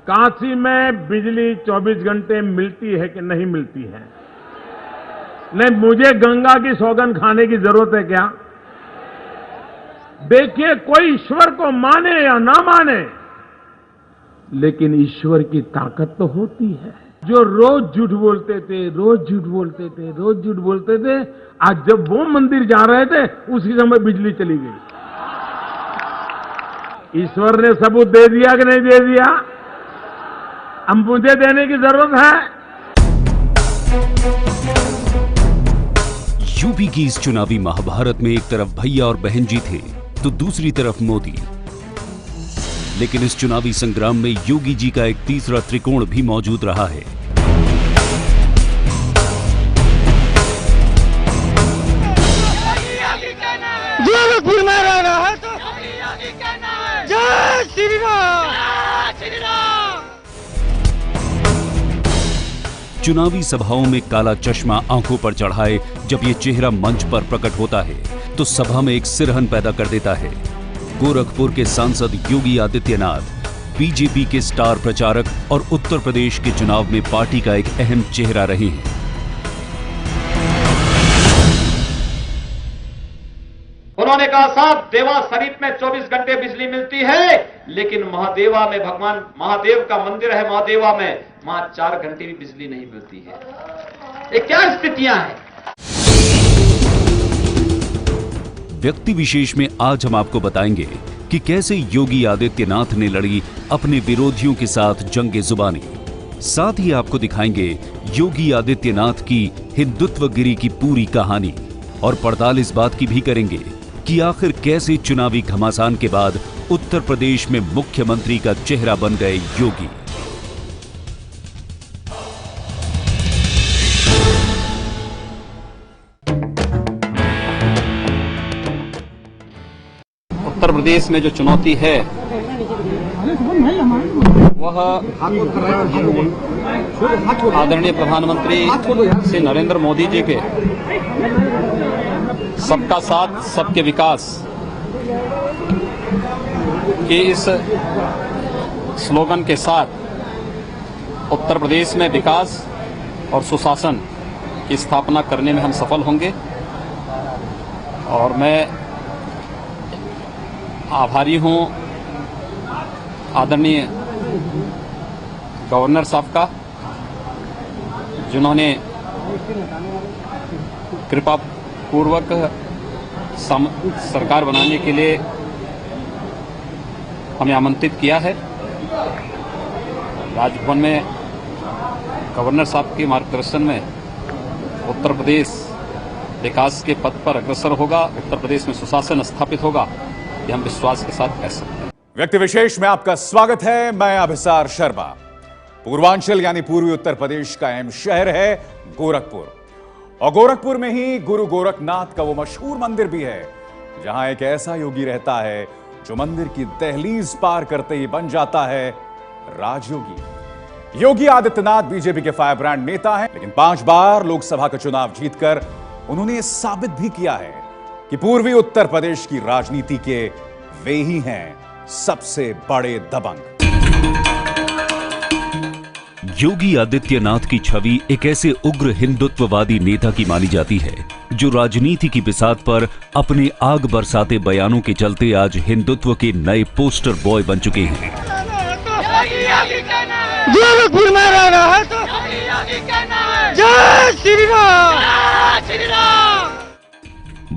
काशी में बिजली 24 घंटे मिलती है कि नहीं मिलती है? नहीं, मुझे गंगा की सौगंध खाने की जरूरत है क्या? देखिए, कोई ईश्वर को माने या ना माने, लेकिन ईश्वर की ताकत तो होती है। जो रोज झूठ बोलते थे, रोज झूठ बोलते थे, रोज झूठ बोलते थे, आज जब वो मंदिर जा रहे थे उसी समय बिजली चली गई। ईश्वर ने सबूत दे दिया कि नहीं दे दिया? अब मुझे देने की जरूरत है? यूपी की इस चुनावी महाभारत में एक तरफ भैया और बहन जी थे तो दूसरी तरफ मोदी। लेकिन इस चुनावी संग्राम में योगी जी का एक तीसरा त्रिकोण भी मौजूद रहा है। गोरखपुर में रह रहा है तो जय श्री राम। चुनावी सभाओं में काला चश्मा आंखों पर चढ़ाए जब ये चेहरा मंच पर प्रकट होता है तो सभा में एक सिरहन पैदा कर देता है। गोरखपुर के सांसद योगी आदित्यनाथ बीजेपी के स्टार प्रचारक और उत्तर प्रदेश के चुनाव में पार्टी का एक अहम चेहरा रहे हैं। उन्होंने कहा साहब, देवा शरीफ में 24 घंटे बिजली मिलती है, लेकिन महादेवा में भगवान महादेव का मंदिर है, महादेवा में वहां 4 घंटे भी बिजली नहीं मिलती है। ये क्या स्थितियां हैं? व्यक्ति विशेष में आज हम आपको बताएंगे कि कैसे योगी आदित्यनाथ ने लड़ी अपने विरोधियों के साथ जंग जुबानी। साथ ही आपको दिखाएंगे योगी आदित्यनाथ की हिंदुत्वगिरी की पूरी कहानी और पड़ताल इस बात की भी करेंगे कि आखिर कैसे चुनावी घमासान के बाद उत्तर प्रदेश में मुख्यमंत्री का चेहरा बन गए योगी। उत्तर प्रदेश में जो चुनौती है वह आदरणीय प्रधानमंत्री श्री नरेंद्र मोदी जी के सबका साथ सबके विकास के इस स्लोगन के साथ उत्तर प्रदेश में विकास और सुशासन की स्थापना करने में हम सफल होंगे। और मैं आभारी हूं आदरणीय गवर्नर साहब का, जिन्होंने कृपा पूर्वक सरकार बनाने के लिए हमें आमंत्रित किया है। राजभवन में गवर्नर साहब के मार्गदर्शन में उत्तर प्रदेश विकास के पथ पर अग्रसर होगा, उत्तर प्रदेश में सुशासन स्थापित होगा, ये हम विश्वास के साथ कह सकते हैं। व्यक्ति विशेष में आपका स्वागत है। मैं अभिसार शर्मा। पूर्वांचल यानी पूर्वी उत्तर प्रदेश का अहम शहर है गोरखपुर, और गोरखपुर में ही गुरु गोरखनाथ का वो मशहूर मंदिर भी है, जहां एक ऐसा योगी रहता है जो मंदिर की दहलीज पार करते ही बन जाता है राजयोगी। योगी आदित्यनाथ बीजेपी के फायर ब्रांड नेता हैं, लेकिन 5 बार लोकसभा का चुनाव जीतकर उन्होंने साबित भी किया है कि पूर्वी उत्तर प्रदेश की राजनीति के वे ही हैं सबसे बड़े दबंग। योगी आदित्यनाथ की छवि एक ऐसे उग्र हिंदुत्ववादी नेता की मानी जाती है जो राजनीति की बिसात पर अपने आग बरसाते बयानों के चलते आज हिंदुत्व के नए पोस्टर बॉय बन चुके हैं। गोरखपुर में रह रहा है तो जय श्री राम।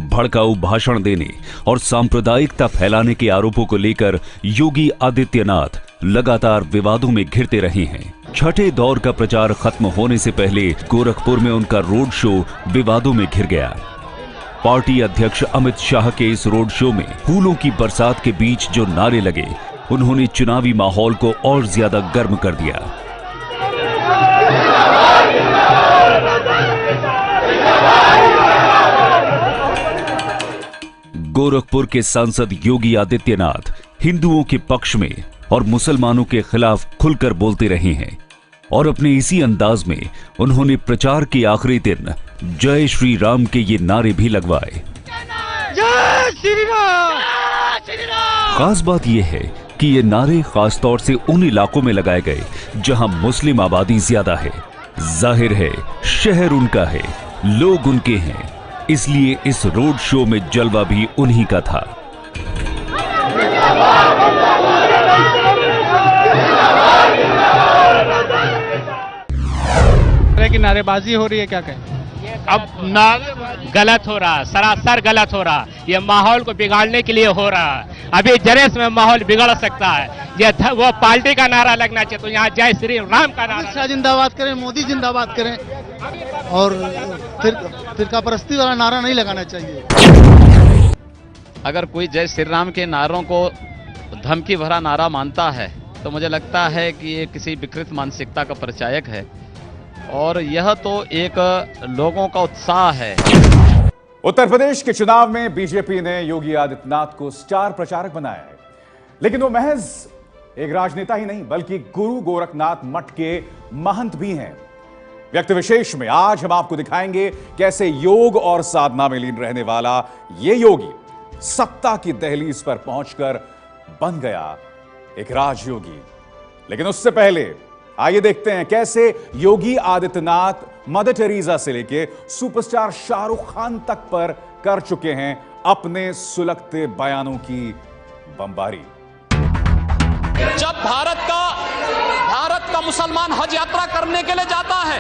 भड़काऊ भाषण देने और सांप्रदायिकता फैलाने के आरोपों को लेकर योगी आदित्यनाथ लगातार विवादों में घिरते रहे हैं। छठे दौर का प्रचार खत्म होने से पहले गोरखपुर में उनका रोड शो विवादों में घिर गया। पार्टी अध्यक्ष अमित शाह के इस रोड शो में फूलों की बरसात के बीच जो नारे लगे, उन्होंने चुनावी माहौल को और ज्यादा गर्म कर दिया। गोरखपुर के सांसद योगी आदित्यनाथ हिंदुओं के पक्ष में और मुसलमानों के खिलाफ खुलकर बोलते रहे हैं और अपने इसी अंदाज में उन्होंने प्रचार के आखिरी दिन जय श्री राम के ये नारे भी लगवाए। जय श्री राम। खास बात यह है कि ये नारे खासतौर से उन इलाकों में लगाए गए जहां मुस्लिम आबादी ज्यादा है। जाहिर है शहर उनका है, लोग उनके हैं, इसलिए इस रोड शो में जलवा भी उन्हीं का था। की नारेबाजी हो रही है, क्या कहें? अब गलत हो रहा, सरासर गलत हो रहा। ये माहौल को बिगाड़ने के लिए हो रहा है। अभी जरा इसमें माहौल बिगड़ सकता है। ये वो पार्टी का नारा लगना चाहिए, तो यहाँ जय श्री राम का नारा। शाह जिंदाबाद करें, मोदी जिंदाबाद करें, और फिरका परस्ती वाला नारा नहीं लगाना चाहिए। अगर कोई जय श्री राम के नारों को धमकी भरा नारा मानता है तो मुझे लगता है कि ये किसी विकृत मानसिकता का परिचायक है, और यह तो एक लोगों का उत्साह है। उत्तर प्रदेश के चुनाव में बीजेपी ने योगी आदित्यनाथ को स्टार प्रचारक बनाया है, लेकिन वो महज एक राजनेता ही नहीं बल्कि गुरु गोरखनाथ मठ के महंत भी हैं। व्यक्ति विशेष में आज हम आपको दिखाएंगे कैसे योग और साधना में लीन रहने वाला ये योगी सत्ता की दहलीज पर पहुंचकर बन गया एक राजयोगी। लेकिन उससे पहले आइए देखते हैं कैसे योगी आदित्यनाथ मदर टेरेसा से लेके सुपरस्टार शाहरुख खान तक पर कर चुके हैं अपने सुलगते बयानों की बमबारी। जब भारत का मुसलमान हज यात्रा करने के लिए जाता है,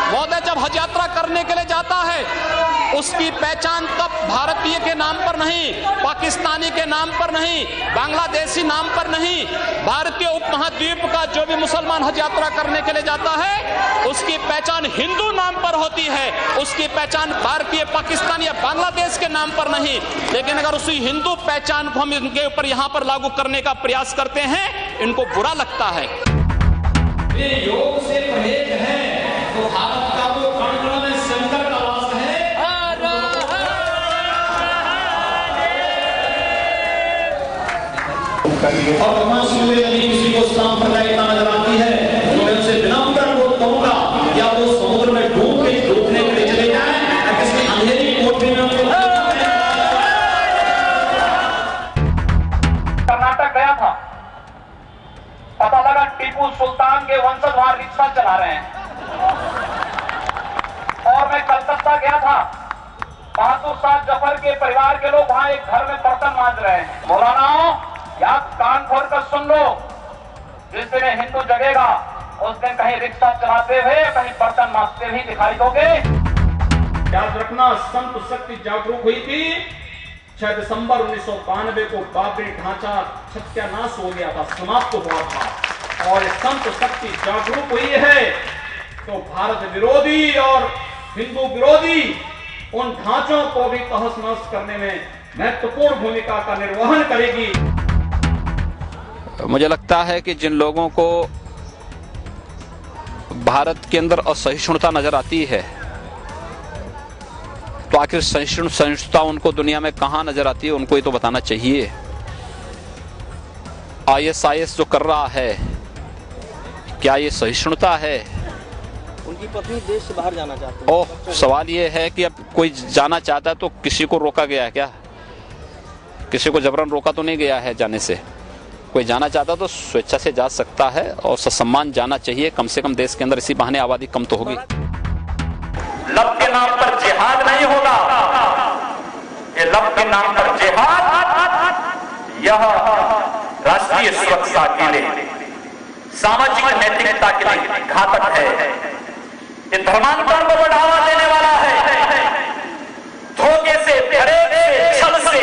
महोदय, जब हज यात्रा करने के लिए जाता है, उसकी पहचान तब भारतीय के नाम पर नहीं, पाकिस्तानी के नाम पर नहीं, बांग्लादेशी नाम पर नहीं, भारतीय उपमहाद्वीप का जो भी मुसलमान हज यात्रा करने के लिए जाता है उसकी पहचान हिंदू नाम पर होती है। उसकी पहचान भारतीय, पाकिस्तान या बांग्लादेश के नाम पर नहीं। लेकिन अगर उसी हिंदू पहचान को हम इनके ऊपर यहां पर लागू करने का प्रयास करते हैं, इनको बुरा लगता है। ये योग से परहेज है तो भारत का वो कण में शंकर का वास है। और भगवान सूर्य यदि किसी को सांप्रदायिकता नजर आती है तो मैं उनसे विनम्र अनुरोध करूंगा कि आप वो समुद्र में डूबने के लिए चले जाएं, या किसी अंधेरी कोठरी में उनको। कर्नाटक गया था, पता लगा टीपू सुल्तान के वंशज वहां रिक्शा चला रहे हैं। और मैं कलकत्ता गया था, बहादुर शाह जफर के परिवार के लोग वहां एक घर में बर्तन मांज रहे हैं। मौलानाओं, याद कान खोल कर सुन लो, जिस दिन हिंदू जगेगा उस दिन कहीं रिक्शा चलाते हुए, कहीं बर्तन मांजते हुए दिखाई दोगे। याद रखना, संत शक्ति जागरूक हुई थी 6 दिसंबर 1992 को। बाबरी ढांचा सत्यानाश हो गया था, समाप्त हुआ था, और संत शक्ति जागरूक हुई है तो भारत विरोधी और हिंदू विरोधी उन ढांचों को भी तहस नहस करने में महत्वपूर्ण भूमिका का निर्वहन करेगी। मुझे लगता है कि जिन लोगों को भारत के अंदर असहिष्णुता नजर आती है, तो आखिर सहिष्णुता उनको दुनिया में कहां नजर आती है, उनको ये तो बताना चाहिए। ISIS जो कर रहा है, क्या ये सहिष्णुता है? उनकी पत्नी देश से बाहर जाना चाहती है। ओह, सवाल ये है कि अब कोई जाना चाहता है तो किसी को रोका गया है क्या? किसी को जबरन रोका तो नहीं गया है जाने से। कोई जाना चाहता तो स्वेच्छा से जा सकता है, और ससम्मान जाना चाहिए। कम से कम देश के अंदर इसी बहाने आबादी कम तो होगी। लब के नाम पर जिहाद नहीं होगा, ये लब के नाम पर जिहाद यह राष्ट्रीय सुरक्षा के लिए, सामाजिक नैतिकता के लिए घातक है। ये धर्मांतरण को बढ़ावा देने वाला है। धोखे से, फरेब से, छल से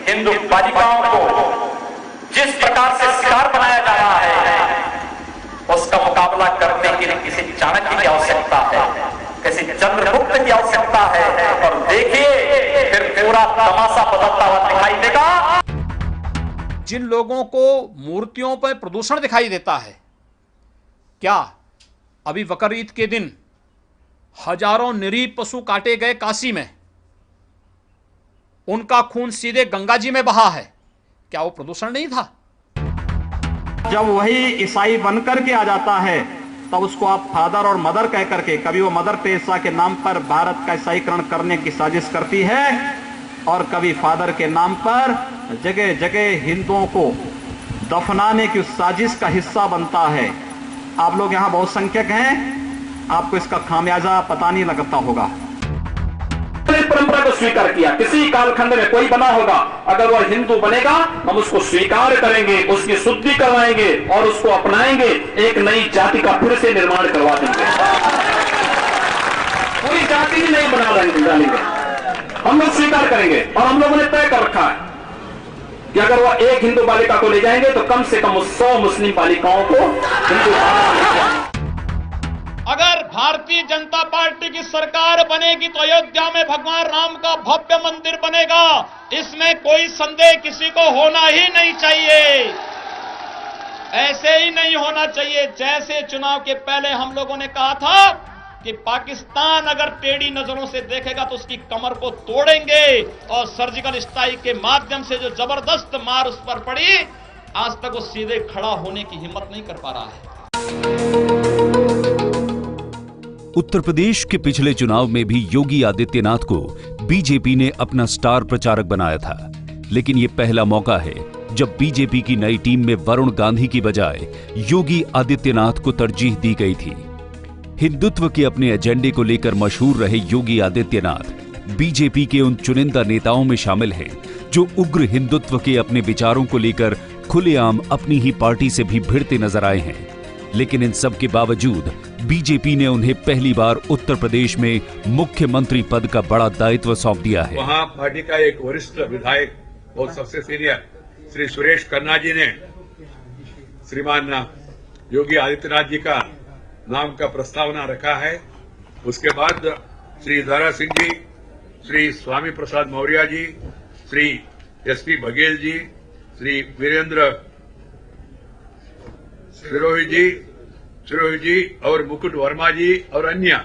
हिंदू बालिकाओं को जिस प्रकार से शिकार बनाया जा रहा है, उसका मुकाबला करने के लिए किसी चाणक्य की आवश्यकता है, किसी चंद्रगुप्त की आवश्यकता है। और देखिए, फिर पूरा तमाशा बदलता हुआ दिखाई देगा। जिन लोगों को मूर्तियों पर प्रदूषण दिखाई देता है, क्या अभी बकरीद के दिन हजारों निरीह पशु काटे गए काशी में, उनका खून सीधे गंगा जी में बहा है, क्या वो प्रदूषण नहीं था? जब वही ईसाई बनकर के आ जाता है तब उसको आप फादर और मदर कह करके, कभी वो मदर टेरेसा के नाम पर भारत का ईसाईकरण करने की साजिश करती है, और कभी फादर के नाम पर जगह जगह हिंदुओं को दफनाने की उस साजिश का हिस्सा बनता है। आप लोग यहां बहुसंख्यक हैं, आपको इसका खामियाजा पता नहीं लगता होगा। इस परंपरा को स्वीकार किया, किसी कालखंड में कोई बना होगा, अगर वह हिंदू बनेगा हम उसको स्वीकार करेंगे, उसकी शुद्धि करवाएंगे और उसको अपनाएंगे, एक नई जाति का फिर से निर्माण करवा देंगे। पूरी जाति ही नहीं बना डालेंगे, हम लोग स्वीकार करेंगे। और हम लोगों ने तय कर रखा है कि अगर वह एक हिंदू बालिका को ले जाएंगे तो कम से कम 100 मुस्लिम बालिकाओं को हिंदू बनाना। अगर भारतीय जनता पार्टी की सरकार बनेगी तो अयोध्या में भगवान राम का भव्य मंदिर बनेगा, इसमें कोई संदेह किसी को होना ही नहीं चाहिए। ऐसे ही नहीं होना चाहिए जैसे चुनाव के पहले हम लोगों ने कहा था कि पाकिस्तान अगर टेढ़ी नजरों से देखेगा तो उसकी कमर को तोड़ेंगे, और सर्जिकल स्ट्राइक के माध्यम से जो जबरदस्त मार उस पर पड़ी, आज तक वो सीधे खड़ा होने की हिम्मत नहीं कर पा रहा है। उत्तर प्रदेश के पिछले चुनाव में भी योगी आदित्यनाथ को बीजेपी ने अपना स्टार प्रचारक बनाया था, लेकिन ये पहला मौका है जब बीजेपी की नई टीम में वरुण गांधी की बजाय योगी आदित्यनाथ को तरजीह दी गई थी। हिंदुत्व के अपने एजेंडे को लेकर मशहूर रहे योगी आदित्यनाथ बीजेपी के उन चुनिंदा नेताओं में शामिल हैं जो उग्र हिंदुत्व के अपने विचारों को लेकर खुलेआम अपनी ही पार्टी से भी भिड़ते नजर आए हैं। लेकिन इन सब के बावजूद बीजेपी ने उन्हें पहली बार उत्तर प्रदेश में मुख्यमंत्री पद का बड़ा दायित्व सौंप दिया है। वहां पार्टी का एक वरिष्ठ विधायक और सबसे सीनियर श्री सुरेश खन्ना जी ने श्रीमान योगी आदित्यनाथ जी का नाम का प्रस्तावना रखा है। उसके बाद श्री दारा सिंह जी, श्री स्वामी प्रसाद मौर्य जी, श्री एसपी बघेल जी, श्री वीरेंद्र सिरोही जी और मुकुट वर्मा जी और अन्य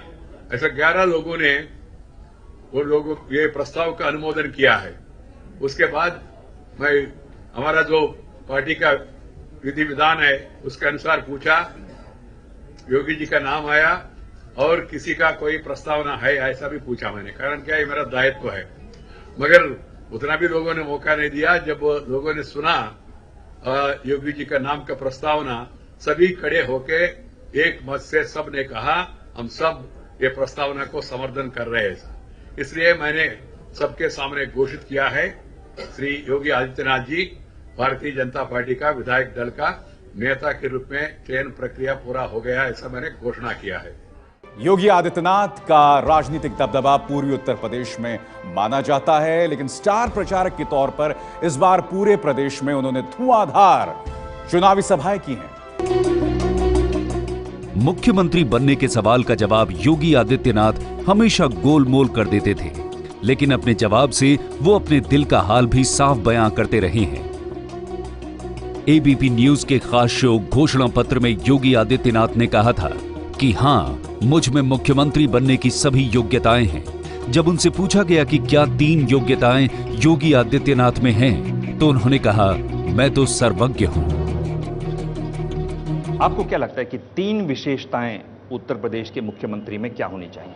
ऐसा 11 लोगों ने ये प्रस्ताव का अनुमोदन किया है। उसके बाद मैं हमारा जो पार्टी का विधि विधान है उसके अनुसार पूछा, योगी जी का नाम आया और किसी का कोई प्रस्तावना है ऐसा भी पूछा मैंने, कारण क्या ये मेरा दायित्व है। मगर उतना भी लोगों ने मौका नहीं दिया। जब लोगों ने सुना योगी जी का नाम का प्रस्तावना, सभी खड़े होके एक मत से सब ने कहा हम सब ये प्रस्तावना को समर्थन कर रहे हैं। इसलिए मैंने सबके सामने घोषित किया है श्री योगी आदित्यनाथ जी भारतीय जनता पार्टी का विधायक दल का नेता के रूप में चयन प्रक्रिया पूरा हो गया, ऐसा मैंने घोषणा किया है। योगी आदित्यनाथ का राजनीतिक दबदबा पूर्वी उत्तर प्रदेश में माना जाता है, लेकिन स्टार प्रचारक के तौर पर इस बार पूरे प्रदेश में उन्होंने धुआंधार चुनावी सभाएं की हैं। मुख्यमंत्री बनने के सवाल का जवाब योगी आदित्यनाथ हमेशा गोलमोल कर देते थे, लेकिन अपने जवाब से वो अपने दिल का हाल भी साफ बयां करते रहे हैं। एबीपी न्यूज के खास शो घोषणा पत्र में योगी आदित्यनाथ ने कहा था कि हां, मुझ में मुख्यमंत्री बनने की सभी योग्यताएं हैं। जब उनसे पूछा गया कि क्या 3 योग्यताएं योगी आदित्यनाथ में हैं, तो उन्होंने कहा, मैं तो सर्वज्ञ हूं। आपको क्या लगता है कि 3 विशेषताएं उत्तर प्रदेश के मुख्यमंत्री में क्या होनी चाहिए?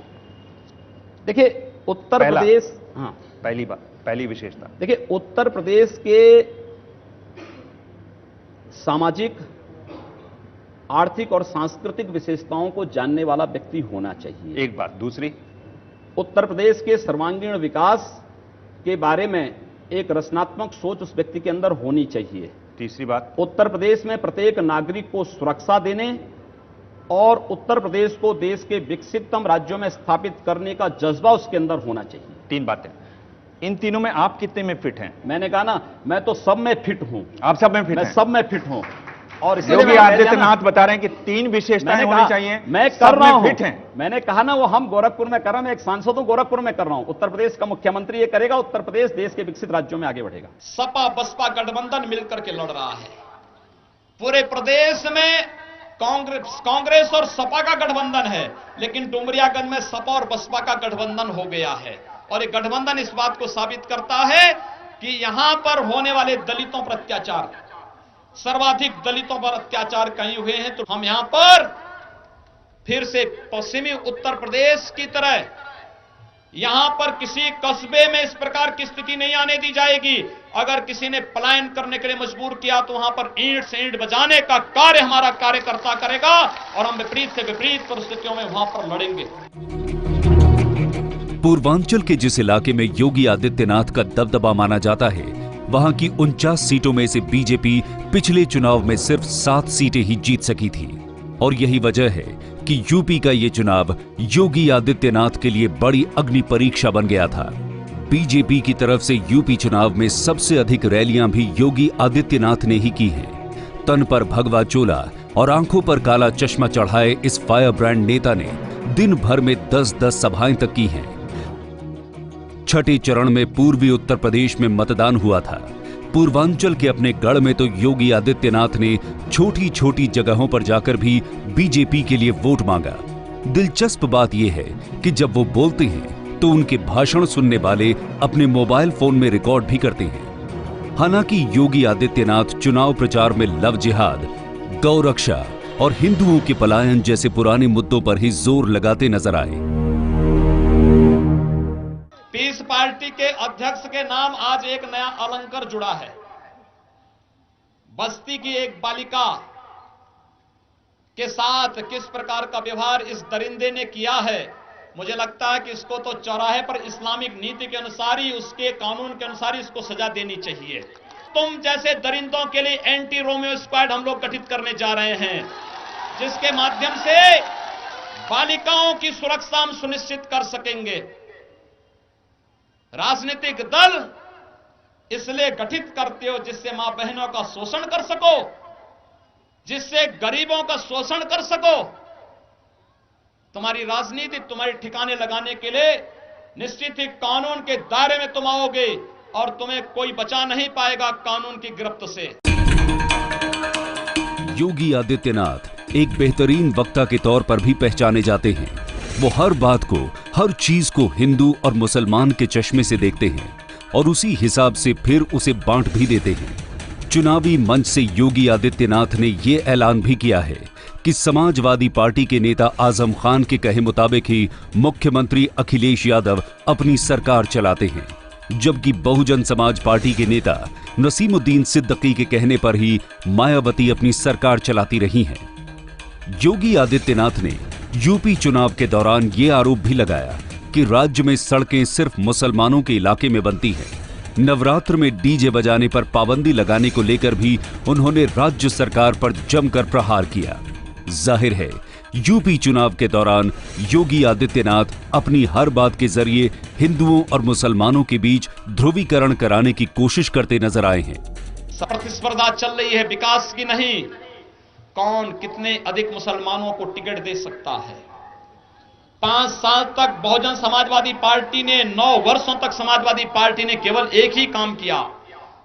देखिए उत्तर प्रदेश, हाँ पहली विशेषता, देखिए उत्तर प्रदेश के सामाजिक, आर्थिक और सांस्कृतिक विशेषताओं को जानने वाला व्यक्ति होना चाहिए। एक बात। दूसरी, उत्तर प्रदेश के सर्वांगीण विकास के बारे में एक रचनात्मक सोच उस व्यक्ति के अंदर होनी चाहिए। तीसरी बात, उत्तर प्रदेश में प्रत्येक नागरिक को सुरक्षा देने और उत्तर प्रदेश को देश के विकसिततम राज्यों में स्थापित करने का जज्बा उसके अंदर होना चाहिए। 3 बातें। इन तीनों में आप कितने में फिट हैं? मैंने कहा ना, मैं तो सब में फिट हूं। आप सब में फिट हैं? मैं सब में फिट हूं। और योगी आदित्यनाथ बता रहे हैं कि 3 विशेषताएं होनी चाहिए। मैं कर रहा हूं, फिट हैं। मैंने कहा ना, वो हम गोरखपुर में कर रहे हैं, मैं एक सांसद हूं, गोरखपुर में कर रहा हूं। उत्तर प्रदेश का मुख्यमंत्री ये करेगा, उत्तर प्रदेश देश के विकसित राज्यों में आगे बढ़ेगा। सपा बसपा गठबंधन मिलकर के लड़ रहा है। पूरे प्रदेश में कांग्रेस और सपा का गठबंधन है, लेकिन डुमरियागंज में सपा और बसपा का गठबंधन हो गया है। और ये गठबंधन इस बात को साबित करता है कि यहां पर होने वाले दलितों पर अत्याचार, सर्वाधिक दलितों पर अत्याचार कहीं हुए हैं, तो हम यहां पर फिर से पश्चिमी उत्तर प्रदेश की तरह यहां पर किसी कस्बे में इस प्रकार की स्थिति नहीं आने दी जाएगी। अगर किसी ने पलायन करने के लिए मजबूर किया तो वहां पर ईंट से ईंट बजाने का कार्य हमारा कार्यकर्ता करेगा और हम विपरीत से विपरीत परिस्थितियों में वहां पर लड़ेंगे। पूर्वांचल के जिस इलाके में योगी आदित्यनाथ का दबदबा माना जाता है, वहां की 49 सीटों में से बीजेपी पिछले चुनाव में सिर्फ 7 सीटें ही जीत सकी थी। और यही वजह है कि यूपी का ये चुनाव योगी आदित्यनाथ के लिए बड़ी अग्नि परीक्षा बन गया था। बीजेपी की तरफ से यूपी चुनाव में सबसे अधिक रैलियां भी योगी आदित्यनाथ ने ही की हैं। तन पर भगवा चोला और आंखों पर काला चश्मा चढ़ाए इस फायर ब्रांड नेता ने दिन भर में 10-10 सभाएं तक की हैं। छठे चरण में पूर्वी उत्तर प्रदेश में मतदान हुआ था। पूर्वांचल के अपने गढ़ में तो योगी आदित्यनाथ ने छोटी छोटी जगहों पर जाकर भी बीजेपी के लिए वोट मांगा। दिलचस्प बात यह है कि जब वो बोलते हैं तो उनके भाषण सुनने वाले अपने मोबाइल फोन में रिकॉर्ड भी करते हैं। हालांकि योगी आदित्यनाथ चुनाव प्रचार में लव जिहाद, गौ रक्षा और हिंदुओं के पलायन जैसे पुराने मुद्दों पर ही जोर लगाते नजर आए। पीस पार्टी के अध्यक्ष के नाम आज एक नया अलंकर जुड़ा है। बस्ती की एक बालिका के साथ किस प्रकार का व्यवहार इस दरिंदे ने किया है, मुझे लगता है कि इसको तो चौराहे पर इस्लामिक नीति के अनुसार ही, उसके कानून के अनुसार ही इसको सजा देनी चाहिए। तुम जैसे दरिंदों के लिए एंटी रोमियो स्क्वाड हम लोग गठित करने जा रहे हैं, जिसके माध्यम से बालिकाओं की सुरक्षा हम सुनिश्चित कर सकेंगे। राजनीतिक दल इसलिए गठित करते हो जिससे मां बहनों का शोषण कर सको, जिससे गरीबों का शोषण कर सको। तुम्हारी राजनीति तुम्हारे ठिकाने लगाने के लिए निश्चित ही कानून के दायरे में तुम आओगे और तुम्हें कोई बचा नहीं पाएगा कानून की गिरफ्त से। योगी आदित्यनाथ एक बेहतरीन वक्ता के तौर पर भी पहचाने जाते हैं। वो हर बात को, हर चीज को हिंदू और मुसलमान के चश्मे से देखते हैं और उसी हिसाब से फिर उसे बांट भी देते हैं। चुनावी मंच से योगी आदित्यनाथ ने ये ऐलान भी किया है कि समाजवादी पार्टी के नेता आजम खान के कहे मुताबिक ही मुख्यमंत्री अखिलेश यादव अपनी सरकार चलाते हैं, जबकि बहुजन समाज पार्टी के नेता नसीमुद्दीन सिद्दीकी के कहने पर ही मायावती अपनी सरकार चलाती रही हैं। योगी आदित्यनाथ ने यूपी चुनाव के दौरान ये आरोप भी लगाया कि राज्य में सड़कें सिर्फ मुसलमानों के इलाके में बनती हैं। नवरात्र में डीजे बजाने पर पाबंदी लगाने को लेकर भी उन्होंने राज्य सरकार पर जमकर प्रहार किया। जाहिर है यूपी चुनाव के दौरान योगी आदित्यनाथ अपनी हर बात के जरिए हिंदुओं और मुसलमानों के बीच ध्रुवीकरण कराने की कोशिश करते नजर आए हैं। प्रतिस्पर्धा चल रही है विकास की नहीं, कौन कितने अधिक मुसलमानों को टिकट दे सकता है। 5 साल तक बहुजन समाजवादी पार्टी ने, 9 वर्षों तक समाजवादी पार्टी ने केवल एक ही काम किया,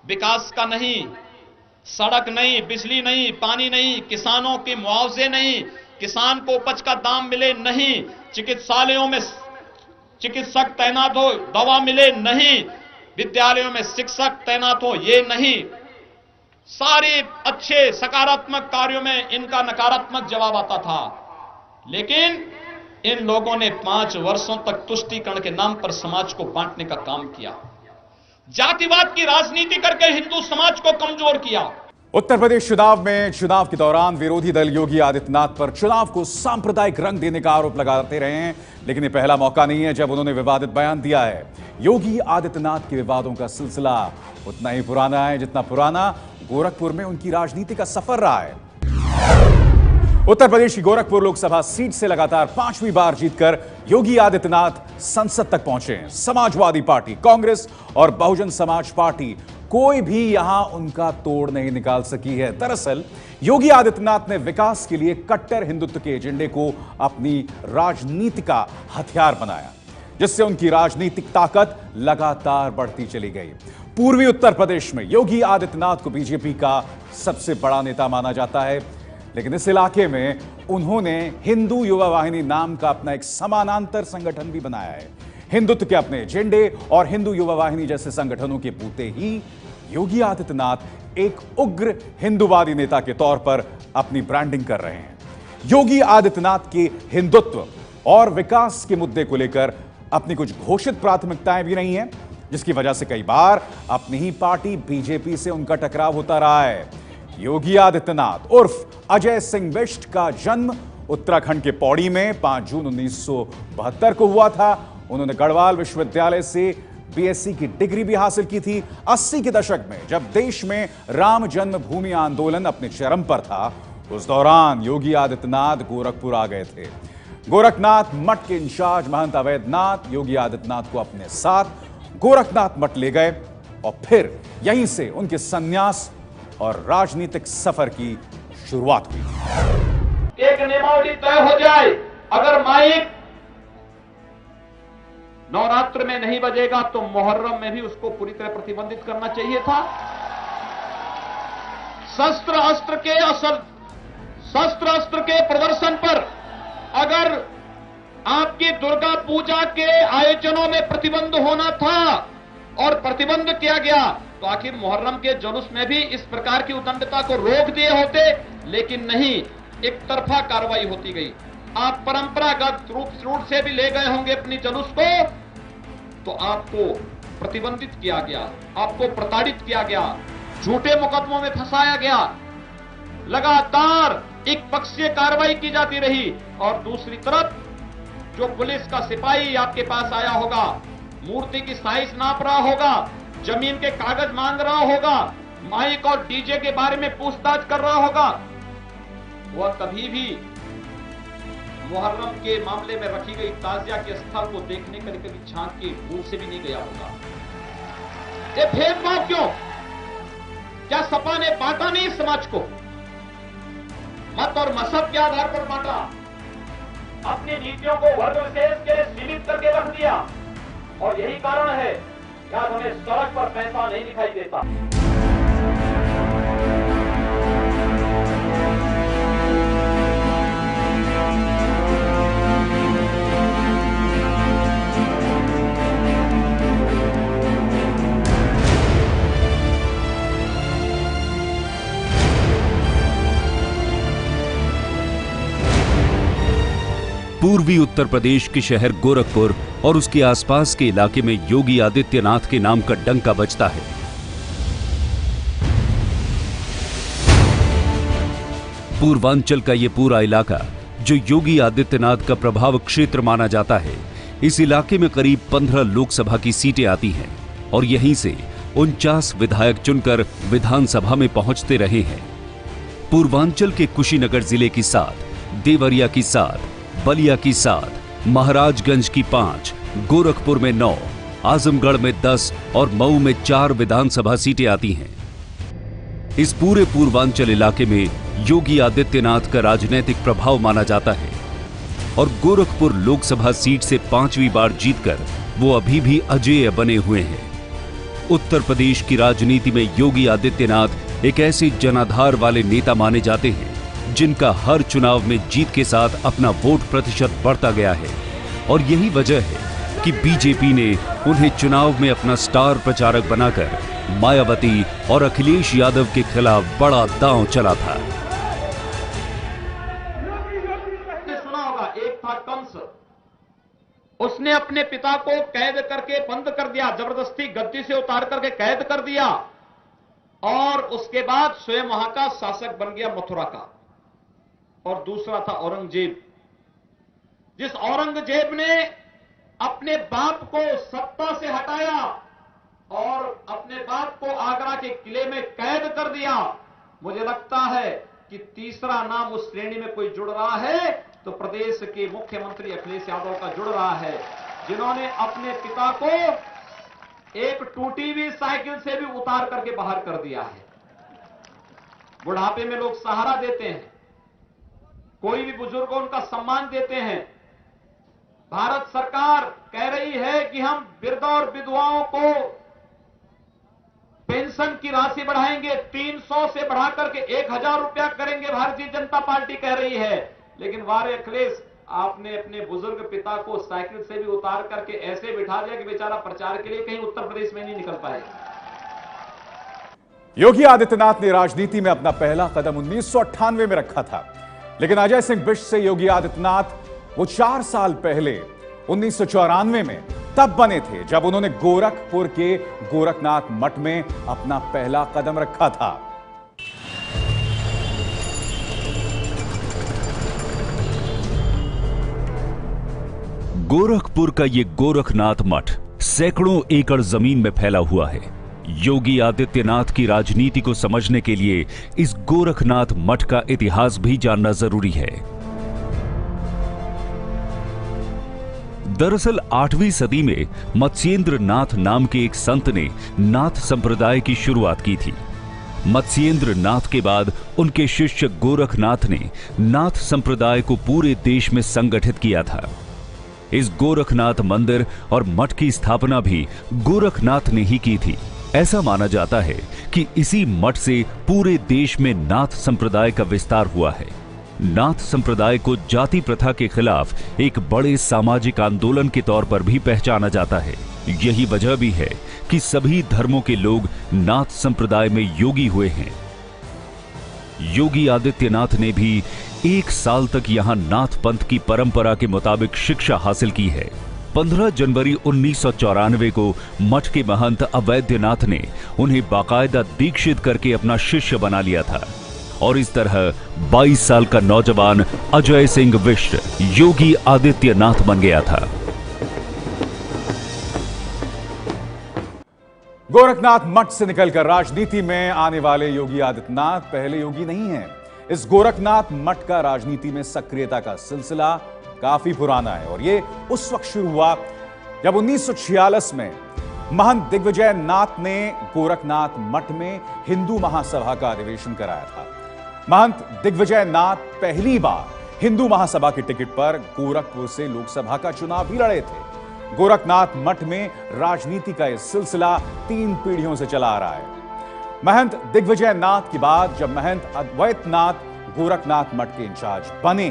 विकास का नहीं। सड़क नहीं, बिजली नहीं, पानी नहीं, किसानों के मुआवजे नहीं, किसान को उपज का दाम मिले नहीं, चिकित्सालयों में चिकित्सक तैनात हो, दवा मिले नहीं, विद्यालयों में शिक्षक तैनात हो, ये नहीं। सारे अच्छे सकारात्मक कार्यों में इनका नकारात्मक जवाब आता था। लेकिन इन लोगों ने 5 वर्षों तक तुष्टीकरण के नाम पर समाज को बांटने का काम किया, जातिवाद की राजनीति करके हिंदू समाज को कमजोर किया। उत्तर प्रदेश चुनाव में चुनाव के दौरान विरोधी दल योगी आदित्यनाथ पर चुनाव को सांप्रदायिक रंग देने का आरोप लगाते रहे हैं, लेकिन ये पहला मौका नहीं है जब उन्होंने विवादित बयान दिया है। योगी आदित्यनाथ के विवादों का सिलसिला उतना ही पुराना है जितना पुराना गोरखपुर में उनकी राजनीति का सफर रहा है। उत्तर प्रदेश की गोरखपुर लोकसभा सीट से लगातार 5वीं बार जीतकर योगी आदित्यनाथ संसद तक पहुंचे हैं। समाजवादी पार्टी, कांग्रेस और बहुजन समाज पार्टी कोई भी यहां उनका तोड़ नहीं निकाल सकी है। दरअसल योगी आदित्यनाथ ने विकास के लिए कट्टर हिंदुत्व के एजेंडे को अपनी राजनीति का हथियार बनाया, जिससे उनकी राजनीतिक ताकत लगातार बढ़ती चली गई। पूर्वी उत्तर प्रदेश में योगी आदित्यनाथ को बीजेपी का सबसे बड़ा नेता माना जाता है, लेकिन इस इलाके में उन्होंने हिंदू युवा वाहिनी नाम का अपना एक समानांतर संगठन भी बनाया है। हिंदुत्व के अपने एजेंडे और हिंदू युवा वाहिनी जैसे संगठनों के बूते ही योगी आदित्यनाथ एक उग्र हिंदूवादी नेता के तौर पर अपनी ब्रांडिंग कर रहे हैं। योगी आदित्यनाथ के हिंदुत्व और विकास के मुद्दे को लेकर अपनी कुछ घोषित प्राथमिकताएं भी नहीं है, जिसकी वजह से कई बार अपनी ही पार्टी बीजेपी से उनका टकराव होता रहा है। योगी आदित्यनाथ उर्फ अजय सिंह बिष्ट का जन्म उत्तराखंड के पौड़ी में 5 जून 1972 को हुआ था। उन्होंने गढ़वाल विश्वविद्यालय से बीएससी की डिग्री भी हासिल की थी। 80 के दशक में जब देश में राम जन्मभूमि आंदोलन अपने चरम पर था, उस दौरान योगी आदित्यनाथ गोरखपुर आ गए थे। गोरखनाथ मठ के इंचार्ज महंत अवैधनाथ योगी आदित्यनाथ को अपने साथ गोरखनाथ मठ ले गए और फिर यहीं से उनके संन्यास और राजनीतिक सफर की शुरुआत हुई। एक नियमावली तय हो जाए, अगर माइक नवरात्र में नहीं बजेगा तो मुहर्रम में भी उसको पूरी तरह प्रतिबंधित करना चाहिए था। शस्त्र अस्त्र के प्रदर्शन पर अगर आपकी दुर्गा पूजा के आयोजनों में प्रतिबंध होना था और प्रतिबंध किया गया, तो आखिर मुहर्रम के जुलूस में भी इस प्रकार की उदंडता को रोक दिए होते, लेकिन नहीं, एक तरफा कार्रवाई होती गई। आप परंपरागत रूप से भी ले गए होंगे अपनी जुलूस को, तो आपको प्रतिबंधित किया गया, आपको प्रताड़ित किया गया, झूठे मुकदमों में फंसाया गया। लगातार एक पक्षीय कार्रवाई की जाती रही और दूसरी तरफ जो पुलिस का सिपाही आपके पास आया होगा, मूर्ति की साइज नाप रहा होगा, जमीन के कागज मांग रहा होगा, माइक और डीजे के बारे में पूछताछ कर रहा होगा, वह कभी भी मुहर्रम के मामले में रखी गई ताजिया के स्थल को देखने के लिए कभी झांक के दूर से भी नहीं गया होगा। ये भेदभाव क्यों? क्या सपा ने बांटा नहीं समाज को? मत और मजहब के आधार पर बांटा, अपनी नीतियों को वर्ग विशेष के लिए सीमित करके रख दिया, और यही कारण है कि आज हमें सड़क पर पैसा नहीं दिखाई देता। पूर्वी उत्तर प्रदेश के शहर गोरखपुर और उसके आसपास के इलाके में योगी आदित्यनाथ के नाम का डंका बजता है। पूर्वांचल का ये पूरा इलाका जो योगी आदित्यनाथ का प्रभाव क्षेत्र माना जाता है, इस इलाके में करीब 15 लोकसभा की सीटें आती हैं और यहीं से 49 विधायक चुनकर विधानसभा में पहुंचते रहे हैं। पूर्वांचल के कुशीनगर जिले की 7, देवरिया की 7, बलिया की 7, महाराजगंज की 5, गोरखपुर में 9, आजमगढ़ में 10 और मऊ में 4 विधानसभा सीटें आती हैं। इस पूरे पूर्वांचल इलाके में योगी आदित्यनाथ का राजनीतिक प्रभाव माना जाता है और गोरखपुर लोकसभा सीट से 5वीं बार जीतकर वो अभी भी अजेय बने हुए हैं। उत्तर प्रदेश की राजनीति में योगी आदित्यनाथ एक ऐसे जनाधार वाले नेता माने जाते हैं जिनका हर चुनाव में जीत के साथ अपना वोट प्रतिशत बढ़ता गया है और यही वजह है कि बीजेपी ने उन्हें चुनाव में अपना स्टार प्रचारक बनाकर मायावती और अखिलेश यादव के खिलाफ बड़ा दांव चला था। सुना होगा, एक था कंस, उसने अपने पिता को कैद करके बंद कर दिया, जबरदस्ती गद्दी से उतार करके कैद कर दिया और उसके बाद स्वयं वहां का शासक बन गया मथुरा का। और दूसरा था औरंगजेब, जिस औरंगजेब ने अपने बाप को सत्ता से हटाया और अपने बाप को आगरा के किले में कैद कर दिया। मुझे लगता है कि तीसरा नाम उस श्रेणी में कोई जुड़ रहा है तो प्रदेश के मुख्यमंत्री अखिलेश यादव का जुड़ रहा है, जिन्होंने अपने पिता को एक टूटी हुई साइकिल से भी उतार करके बाहर कर दिया है। बुढ़ापे में लोग सहारा देते हैं, कोई भी बुजुर्ग उनका सम्मान देते हैं। भारत सरकार कह रही है कि हम वृद्ध और विधवाओं को पेंशन की राशि बढ़ाएंगे, 300 से बढ़ाकर के 1000 रुपया करेंगे, भारतीय जनता पार्टी कह रही है। लेकिन वारे अखिलेश, आपने अपने बुजुर्ग पिता को साइकिल से भी उतार करके ऐसे बिठा दिया कि बेचारा प्रचार के लिए कहीं उत्तर प्रदेश में नहीं निकल पाए। योगी आदित्यनाथ ने राजनीति में अपना पहला कदम 1998 में रखा था, लेकिन अजय सिंह बिष्ट से योगी आदित्यनाथ वो 4 साल पहले 1994 में तब बने थे जब उन्होंने गोरखपुर के गोरखनाथ मठ में अपना पहला कदम रखा था। गोरखपुर का ये गोरखनाथ मठ सैकड़ों एकड़ जमीन में फैला हुआ है। योगी आदित्यनाथ की राजनीति को समझने के लिए इस गोरखनाथ मठ का इतिहास भी जानना जरूरी है। दरअसल 8वीं सदी में मत्स्येंद्र नाथ नाम के एक संत ने नाथ संप्रदाय की शुरुआत की थी। मत्स्येंद्र नाथ के बाद उनके शिष्य गोरखनाथ ने नाथ संप्रदाय को पूरे देश में संगठित किया था। इस गोरखनाथ मंदिर और मठ की स्थापना भी गोरखनाथ ने ही की थी। ऐसा माना जाता है कि इसी मठ से पूरे देश में नाथ संप्रदाय का विस्तार हुआ है। नाथ संप्रदाय को जाति प्रथा के खिलाफ एक बड़े सामाजिक आंदोलन के तौर पर भी पहचाना जाता है। यही वजह भी है कि सभी धर्मों के लोग नाथ संप्रदाय में योगी हुए हैं। योगी आदित्यनाथ ने भी 1 साल तक यहां नाथ पंथ की परंपरा के मुताबिक शिक्षा हासिल की है। 15 जनवरी 1994 को मठ के महंत अवैधनाथ ने उन्हें बाकायदा दीक्षित करके अपना शिष्य बना लिया था और इस तरह 22 साल का नौजवान अजय सिंह विष्ट योगी आदित्यनाथ बन गया था। गोरखनाथ मठ से निकलकर राजनीति में आने वाले योगी आदित्यनाथ पहले योगी नहीं हैं। इस गोरखनाथ मठ का राजनीति में सक्रियता का सिलसिला काफी पुराना है और ये उस वक्त शुरू हुआ जब 1946 में महंत दिग्विजय नाथ ने गोरखनाथ मठ में हिंदू महासभा का अधिवेशन कराया था। महंत दिग्विजय नाथ पहली बार हिंदू महासभा की टिकट पर गोरखपुर से लोकसभा का चुनाव भी लड़े थे। गोरखनाथ मठ में राजनीति का यह सिलसिला 3 पीढ़ियों से चला आ रहा है। महंत दिग्विजय नाथ के बाद जब महंत अद्वैतनाथ गोरखनाथ मठ के इंचार्ज बने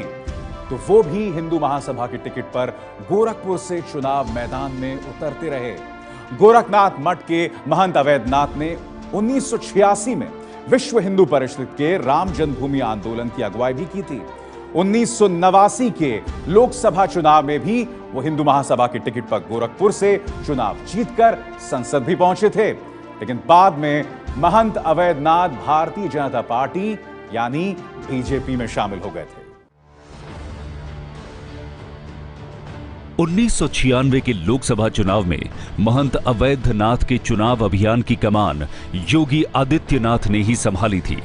तो वो भी हिंदू महासभा की टिकट पर गोरखपुर से चुनाव मैदान में उतरते रहे। गोरखनाथ मठ के महंत अवैधनाथ ने 1986 में विश्व हिंदू परिषद के राम जन्मभूमि आंदोलन की अगुवाई भी की थी। 1989 के लोकसभा चुनाव में भी वो हिंदू महासभा की टिकट पर गोरखपुर से चुनाव जीतकर संसद भी पहुंचे थे, लेकिन बाद में महंत अवैधनाथ भारतीय जनता पार्टी यानी बीजेपी में शामिल हो गए थे। 1996 के लोकसभा चुनाव में महंत अवैधनाथ के चुनाव अभियान की कमान योगी आदित्यनाथ ने ही संभाली थी,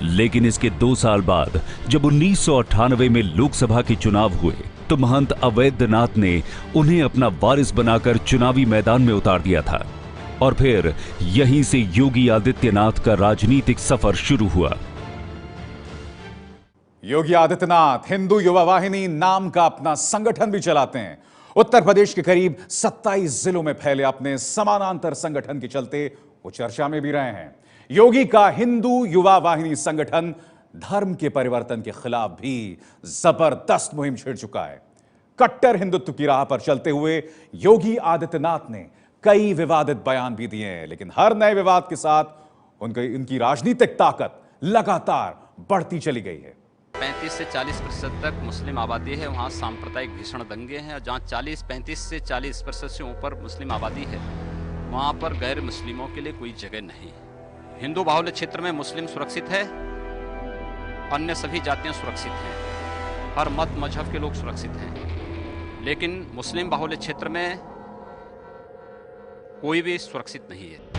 लेकिन इसके 2 साल बाद जब 1998 में लोकसभा के चुनाव हुए तो महंत अवैधनाथ ने उन्हें अपना वारिस बनाकर चुनावी मैदान में उतार दिया था और फिर यहीं से योगी आदित्यनाथ का राजनीतिक सफर शुरू हुआ। योगी आदित्यनाथ हिंदू युवा वाहिनी नाम का अपना संगठन भी चलाते हैं। उत्तर प्रदेश के करीब 27 जिलों में फैले अपने समानांतर संगठन के चलते वो चर्चा में भी रहे हैं। योगी का हिंदू युवा वाहिनी संगठन धर्म के परिवर्तन के खिलाफ भी जबरदस्त मुहिम छेड़ चुका है। कट्टर हिंदुत्व की राह पर चलते हुए योगी आदित्यनाथ ने कई विवादित बयान भी दिए हैं, लेकिन हर नए विवाद के साथ उनकी राजनीतिक ताकत लगातार बढ़ती चली गई है। 35 से 40% तक मुस्लिम आबादी है, वहाँ सांप्रदायिक भीषण दंगे हैं। जहाँ 35 से 40% से ऊपर मुस्लिम आबादी है, वहाँ पर गैर मुस्लिमों के लिए कोई जगह नहीं है। हिंदू बाहुल्य क्षेत्र में मुस्लिम सुरक्षित है, अन्य सभी जातियाँ सुरक्षित हैं, हर मत मजहब के लोग सुरक्षित हैं, लेकिन मुस्लिम बाहुल्य क्षेत्र में कोई भी सुरक्षित नहीं है।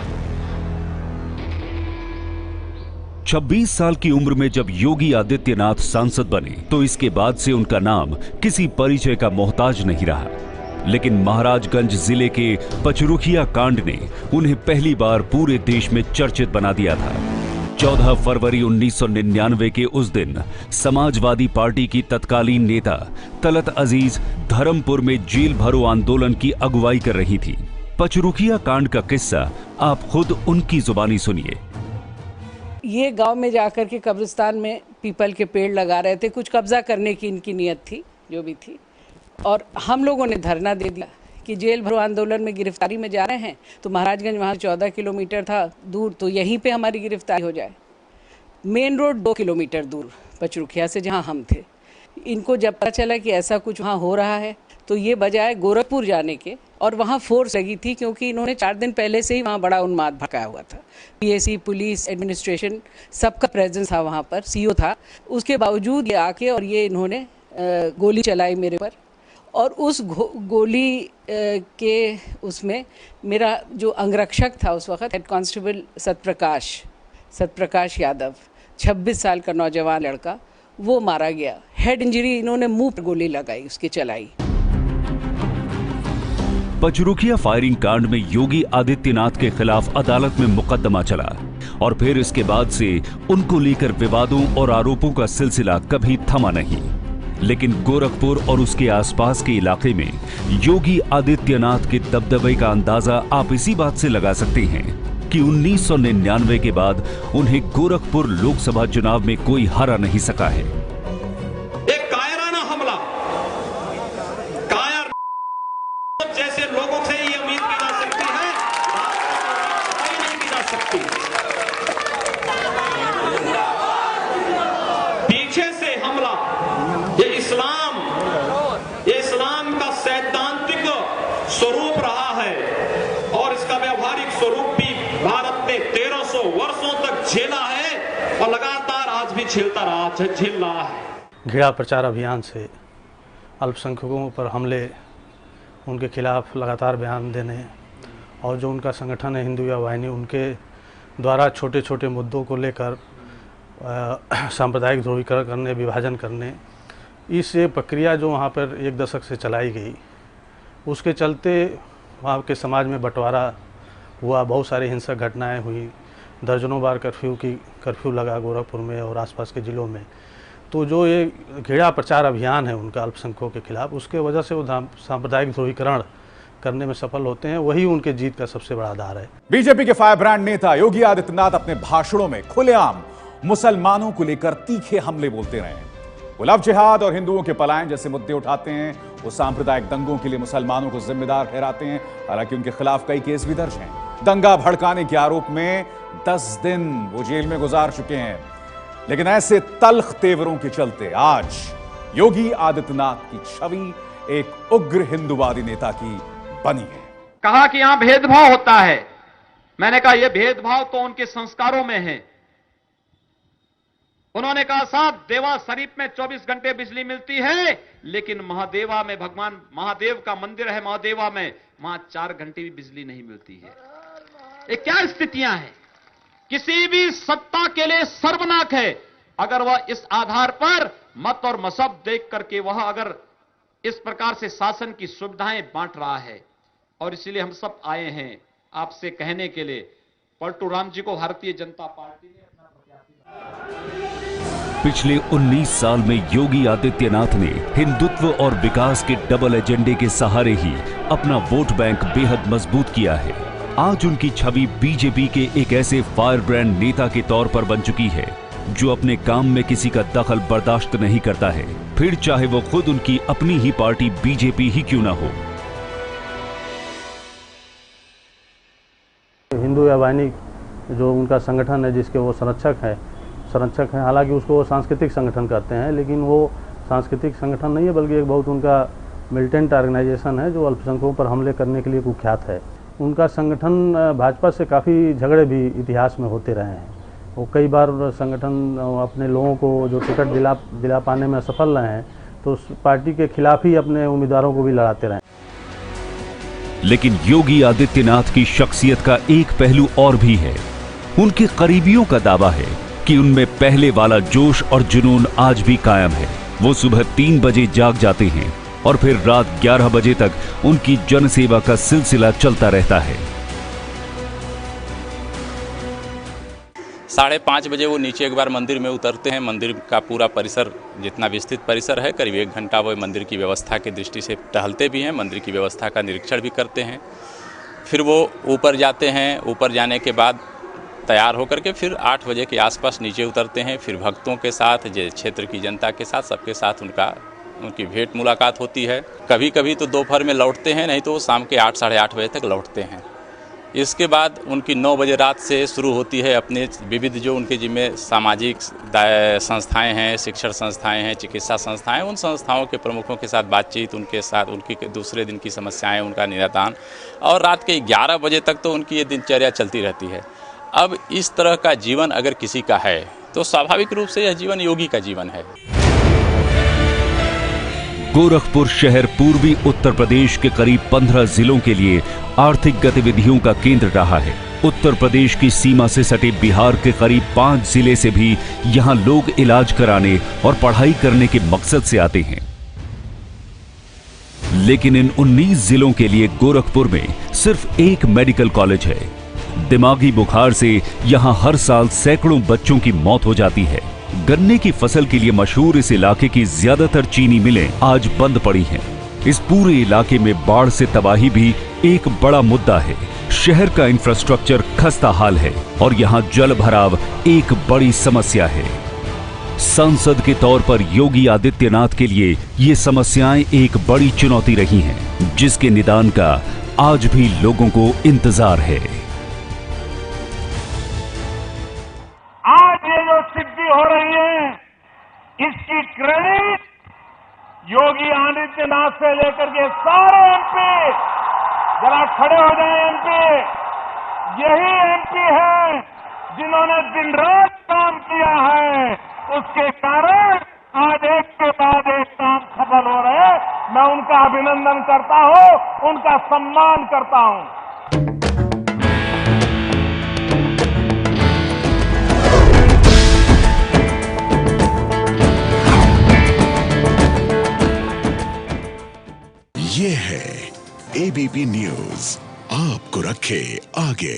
26 साल की उम्र में जब योगी आदित्यनाथ सांसद बने तो इसके बाद से उनका नाम किसी परिचय का मोहताज नहीं रहा, लेकिन महाराजगंज जिले के पचरुखिया कांड ने उन्हें पहली बार पूरे देश में चर्चित बना दिया था। 14 फरवरी 1999 के उस दिन समाजवादी पार्टी की तत्कालीन नेता तलत अजीज धर्मपुर में जेल भरो आंदोलन की अगुवाई कर रही थी। पचरुखिया कांड का किस्सा आप खुद उनकी जुबानी सुनिए। ये गांव में जाकर के कब्रिस्तान में पीपल के पेड़ लगा रहे थे, कुछ कब्जा करने की इनकी नियत थी जो भी थी, और हम लोगों ने धरना दे दिया कि जेल भरो आंदोलन में गिरफ्तारी में जा रहे हैं, तो महाराजगंज वहाँ 14 किलोमीटर था दूर, तो यहीं पे हमारी गिरफ्तारी हो जाए। मेन रोड 2 किलोमीटर दूर पचरुखिया से जहाँ हम थे। इनको जब पता चला कि ऐसा कुछ वहाँ हो रहा है तो ये बजाय गोरखपुर जाने के, और वहाँ फोर्स लगी थी क्योंकि इन्होंने 4 दिन पहले से ही वहाँ बड़ा उन्माद भड़काया हुआ था। पीएसी, पुलिस, एडमिनिस्ट्रेशन, सबका प्रेजेंस था वहाँ पर, सीओ था। उसके बावजूद ये आके और ये इन्होंने गोली चलाई मेरे पर, और उस गोली के उसमें मेरा जो अंगरक्षक था उस वक्त, हेड कांस्टेबल सत्यप्रकाश यादव, 26 साल का नौजवान लड़का, वो मारा गया। हेड इंजरी, इन्होंने मुंह पर गोली लगाई, उसकी चलाई। पचरुखिया फायरिंग कांड में योगी आदित्यनाथ के खिलाफ अदालत में मुकदमा चला और फिर इसके बाद से उनको लेकर विवादों और आरोपों का सिलसिला कभी थमा नहीं। लेकिन गोरखपुर और उसके आसपास के इलाके में योगी आदित्यनाथ के दबदबे का अंदाजा आप इसी बात से लगा सकते हैं कि 1999 के बाद उन्हें गोरखपुर लोकसभा चुनाव में कोई हरा नहीं सका है। एक कायराना हमला, कायर जैसे लोगों से ये उम्मीद की जा सकती है, नहीं की जा सकती। पीछे से हमला, ये इस्लाम का सैद्धांतिक स्वरूप रहा है और इसका व्यवहारिक स्वरूप भी भारत ने 1300 वर्षों तक झेला है और लगातार आज भी झेल रहा है। घृणा प्रचार अभियान से अल्पसंख्यकों पर हमले, उनके खिलाफ लगातार बयान देने, और जो उनका संगठन है हिंदू युवा वाहिनी, उनके द्वारा छोटे छोटे मुद्दों को लेकर सांप्रदायिक ध्रुवीकरण करने, विभाजन करने, इस प्रक्रिया जो वहाँ पर 1 दशक से चलाई गई, उसके चलते वहाँ के समाज में बंटवारा हुआ, बहुत सारी हिंसक घटनाएं हुई, दर्जनों बार कर्फ्यू लगा गोरखपुर में और आसपास के ज़िलों में। तो जो ये घृणा प्रचार अभियान है उनका अल्पसंख्यकों के खिलाफ, उसके वजह से वो सांप्रदायिक ध्रुवीकरण करने में सफल होते हैं, वही उनके जीत का सबसे बड़ा आधार है। बीजेपी के फायर ब्रांड नेता योगी आदित्यनाथ अपने भाषणों में खुलेआम मुसलमानों को लेकर तीखे हमले बोलते रहे हैं। वो लव जिहाद और हिंदुओं के पलायन जैसे मुद्दे उठाते हैं। वो सांप्रदायिक दंगों के लिए मुसलमानों को जिम्मेदार ठहराते हैं, हालांकि उनके खिलाफ कई केस भी दर्ज हैं। दंगा भड़काने के आरोप में 10 दिन वो जेल में गुजार चुके हैं। लेकिन ऐसे तल्ख तेवरों के चलते आज योगी आदित्यनाथ की छवि एक उग्र हिंदुवादी नेता की बनी है। कहा कि यहां भेदभाव होता है। मैंने कहा यह भेदभाव तो उनके संस्कारों में है। उन्होंने कहा साहब, देवा शरीफ में 24 घंटे बिजली मिलती है, लेकिन महादेवा में, भगवान महादेव का मंदिर है महादेवा में, वहां 4 घंटे भी बिजली नहीं मिलती है। ये क्या स्थितियां हैं? किसी भी सत्ता के लिए सर्वनाक है अगर वह इस आधार पर मत और मजहब देख करके वह अगर इस प्रकार से शासन की सुविधाएं बांट रहा है। और इसलिए हम सब आए हैं आपसे कहने के लिए, पलटू राम जी को भारतीय जनता पार्टी ने पिछले 19 साल में योगी आदित्यनाथ ने हिंदुत्व और विकास के डबल एजेंडे के सहारे ही अपना वोट बैंक बेहद मजबूत किया है। आज उनकी छवि बीजेपी के एक ऐसे फायर ब्रांड नेता के तौर पर बन चुकी है जो अपने काम में किसी का दखल बर्दाश्त नहीं करता है, फिर चाहे वो खुद उनकी अपनी ही पार्टी बीजेपी ही क्यों ना हो। हिंदू युवा वाहिनी जो उनका संगठन है, जिसके वो संरक्षक हैं, हालांकि उसको वो सांस्कृतिक संगठन कहते हैं, लेकिन वो सांस्कृतिक संगठन नहीं है बल्कि एक बहुत उनका मिलिटेंट ऑर्गेनाइजेशन है जो अल्पसंख्यकों पर हमले करने के लिए कुख्यात है। उनका संगठन भाजपा से काफ़ी झगड़े भी इतिहास में होते रहे हैं। वो कई बार संगठन अपने लोगों को जो टिकट दिला पाने में असफल रहे हैं, तो उस पार्टी के खिलाफ ही अपने उम्मीदवारों को भी लड़ाते रहे। लेकिन योगी आदित्यनाथ की शख्सियत का एक पहलू और भी है। उनके करीबियों का दावा है कि उनमें पहले वाला जोश और जुनून आज भी कायम है। वो सुबह 3 बजे जाग जाते हैं और फिर रात 11 बजे तक उनकी जनसेवा का सिलसिला चलता रहता है। 5:30 बजे वो नीचे एक बार मंदिर में उतरते हैं। मंदिर का पूरा परिसर, जितना विस्तृत परिसर है, करीब 1 घंटा वो मंदिर की व्यवस्था की दृष्टि से टहलते भी हैं, मंदिर की व्यवस्था का निरीक्षण भी करते हैं। फिर वो ऊपर जाते हैं। ऊपर जाने के बाद तैयार होकर के फिर 8 बजे के आसपास नीचे उतरते हैं। फिर भक्तों के साथ, क्षेत्र की जनता के साथ, सबके साथ उनकी भेंट मुलाकात होती है। कभी कभी तो दोपहर में लौटते हैं, नहीं तो वो शाम के 8 साढ़े 8 बजे तक लौटते हैं। इसके बाद उनकी 9 बजे रात से शुरू होती है अपने विविध जो उनके जिम्मे सामाजिक संस्थाएं हैं, शिक्षण संस्थाएं हैं, चिकित्सा संस्थाएं, उन संस्थाओं के प्रमुखों के साथ बातचीत, उनके साथ उनकी दूसरे दिन की समस्याएं, उनका निरादान, और रात के 11 बजे तक तो उनकी ये दिनचर्या चलती रहती है। अब इस तरह का जीवन अगर किसी का है तो स्वाभाविक रूप से यह जीवन योगी का जीवन है। गोरखपुर शहर पूर्वी उत्तर प्रदेश के करीब 15 जिलों के लिए आर्थिक गतिविधियों का केंद्र रहा है। उत्तर प्रदेश की सीमा से सटे बिहार के करीब 5 जिले से भी यहां लोग इलाज कराने और पढ़ाई करने के मकसद से आते हैं। लेकिन इन 19 जिलों के लिए गोरखपुर में सिर्फ एक मेडिकल कॉलेज है। दिमागी बुखार से यहां हर साल सैकड़ों बच्चों की मौत हो जाती है। गन्ने की फसल के लिए मशहूर इस इलाके की ज्यादातर चीनी मिलें आज बंद पड़ी हैं। इस पूरे इलाके में बाढ़ से तबाही भी एक बड़ा मुद्दा है। शहर का इंफ्रास्ट्रक्चर खस्ता हाल है और यहां जल भराव एक बड़ी समस्या है। सांसद के तौर पर योगी आदित्यनाथ के लिए ये समस्याएं एक बड़ी चुनौती रही हैं, जिसके निदान का आज भी लोगों को इंतजार है। आज ये जो सिद्धि हो रही है, इसकी क्रेडिट योगी आदित्यनाथ से लेकर के सारे एमपी, जरा खड़े हो जाए एमपी, यही एमपी है जिन्होंने दिन रात काम किया है। उसके कारण आज एक के बाद एक काम सफल हो रहे हैं। मैं उनका अभिनंदन करता हूं, उनका सम्मान करता हूं। ये है एबीपी न्यूज, आपको रखे आगे।